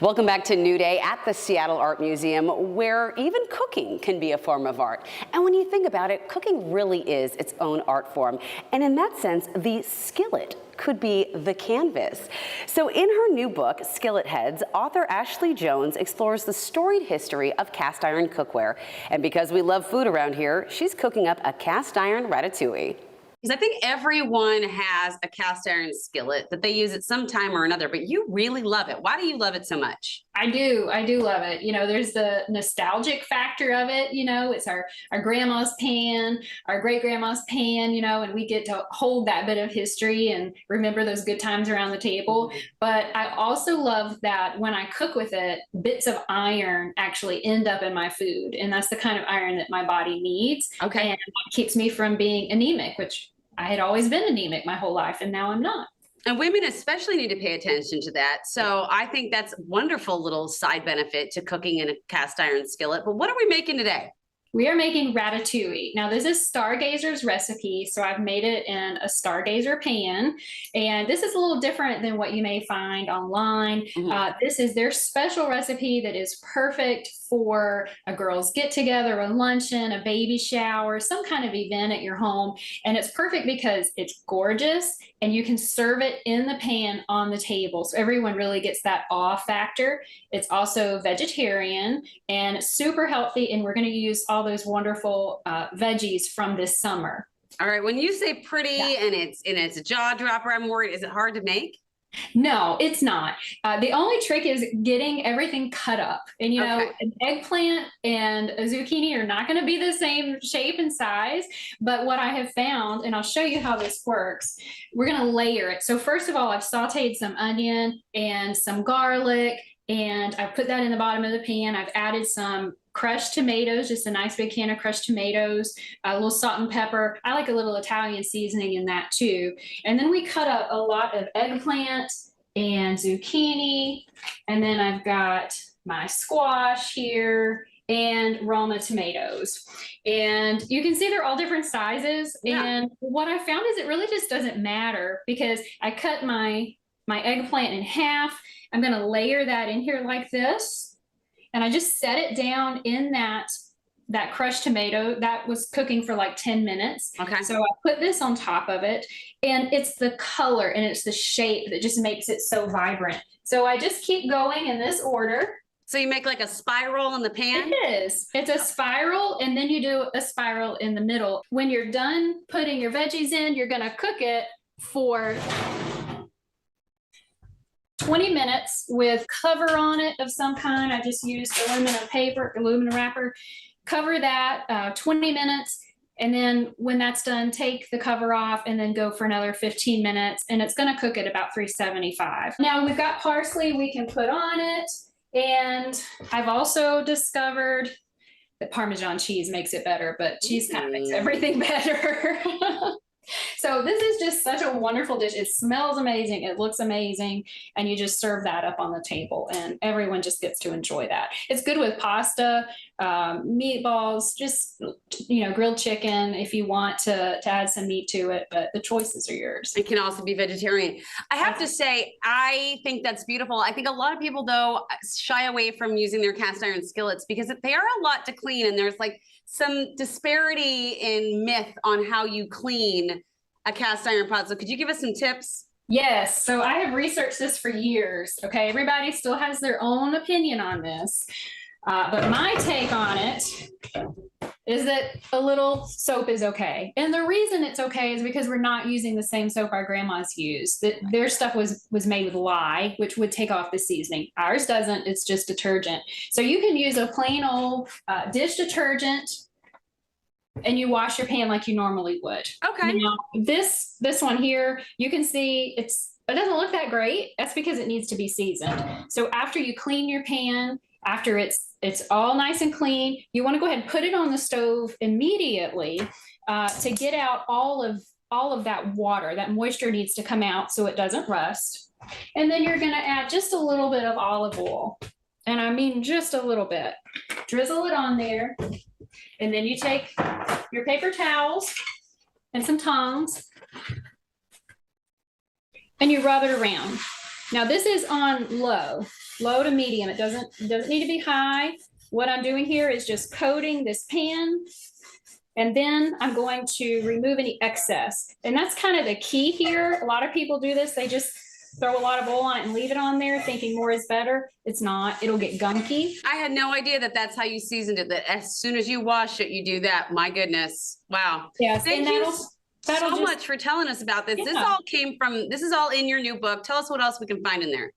Welcome back to New Day at the Seattle Art Museum, where even cooking can be a form of art. And when you think about it, cooking really is its own art form. And in that sense, the skillet could be the canvas. So in her new book, Skilletheads, author Ashley Jones explores the storied history of cast iron cookware. And because we love food around here, she's cooking up a cast iron ratatouille. Because I think everyone has a cast iron skillet that they use at some time or another, but you really love it. Why do you love it so much? I do love it. You know, there's the nostalgic factor of it. You know, it's our grandma's pan, our great grandma's pan, you know, and we get to hold that bit of history and remember those good times around the table. But I also love that when I cook with it, bits of iron actually end up in my food. And that's the kind of iron that my body needs. Okay. And it keeps me from being anemic, which I had always been anemic my whole life, and now I'm not. And women especially need to pay attention to that. So I think that's a wonderful little side benefit to cooking in a cast iron skillet. But what are we making today? We are making ratatouille. Now, this is Stargazer's recipe, so I've made it in a Stargazer pan, and this is a little different than what you may find online. This is their special recipe that is perfect for a girls' get-together, a luncheon, a baby shower, some kind of event at your home, and it's perfect because it's gorgeous, and you can serve it in the pan on the table, so everyone really gets that awe factor. It's also vegetarian and super healthy, and we're going to use all those wonderful veggies from this summer. All right. When you say pretty and it's a jaw dropper, I'm worried. Is it hard to make? No, it's not. The only trick is getting everything cut up. And, you know, an eggplant and a zucchini are not going to be the same shape and size. But what I have found, and I'll show you how this works, we're going to layer it. So first of all, I've sauteed some onion and some garlic, and I've put that in the bottom of the pan. I've added some crushed tomatoes, just a nice big can of crushed tomatoes, a little salt and pepper. I like a little Italian seasoning in that too. And then we cut up a lot of eggplant and zucchini. And then I've got my squash here and Roma tomatoes. And you can see they're all different sizes. Yeah. And what I found is it really just doesn't matter because I cut my eggplant in half. I'm going to layer that in here like this. And I just set it down in that crushed tomato that was cooking for like 10 minutes. Okay. So I put this on top of it, and it's the color and it's the shape that just makes it so vibrant. So I just keep going in this order. So you make like a spiral in the pan? It is. It's a spiral, and then you do a spiral in the middle. When you're done putting your veggies in, you're going to cook it for 20 minutes with cover on it of some kind. I just used aluminum wrapper. Cover that 20 minutes. And then when that's done, take the cover off and then go for another 15 minutes. And it's going to cook at about 375. Now we've got parsley we can put on it. And I've also discovered that Parmesan cheese makes it better, but cheese kind of makes everything better. So this is just such a wonderful dish. It smells amazing. It looks amazing. And you just serve that up on the table and everyone just gets to enjoy that. It's good with pasta, meatballs, just, you know, grilled chicken if you want to add some meat to it, but the choices are yours. It can also be vegetarian. I have to say, I think that's beautiful. I think a lot of people, though, shy away from using their cast iron skillets because they are a lot to clean, and there's like some disparity in myth on how you clean a cast iron pot. So could you give us some tips? Yes. So I have researched this for years. Okay. Everybody still has their own opinion on this. But my take on it is that a little soap is okay. And the reason it's okay is because we're not using the same soap our grandmas used. Their stuff was made with lye, which would take off the seasoning. Ours doesn't. It's just detergent. So you can use a plain old dish detergent and you wash your pan like you normally would. Okay. Now, this one here, you can see it doesn't look that great. That's because it needs to be seasoned. So after you clean your pan, after it's all nice and clean, you want to go ahead and put it on the stove immediately to get out all of that water. That moisture needs to come out so it doesn't rust. And then you're going to add just a little bit of olive oil. And I mean just a little bit. Drizzle it on there. And then you take your paper towels and some tongs and you rub it around. Now this is on low. low to medium. It doesn't need to be high. What I'm doing here is just coating this pan. And then I'm going to remove any excess. And that's kind of the key here. A lot of people do this. They just throw a lot of oil on it and leave it on there thinking more is better. It's not. It'll get gunky. I had no idea that that's how you seasoned it, that as soon as you wash it, you do that. My goodness. Wow. Yes. Thank you so just, much for telling us about this. Yeah. This is all in your new book. Tell us what else we can find in there.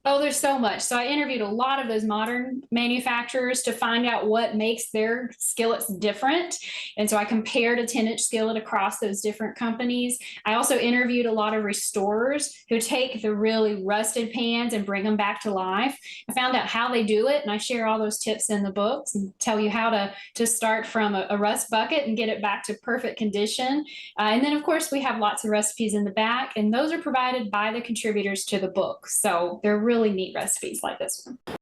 Oh, there's so much. So I interviewed a lot of those modern manufacturers to find out what makes their skillets different. And so I compared a 10-inch skillet across those different companies. I also interviewed a lot of restorers who take the really rusted pans and bring them back to life. I found out how they do it, and I share all those tips in the books and tell you how to start from a rust bucket and get it back to perfect condition. And then, of course, we have lots of recipes in the back, and those are provided by the contributors to the book. So they're really neat recipes like this one.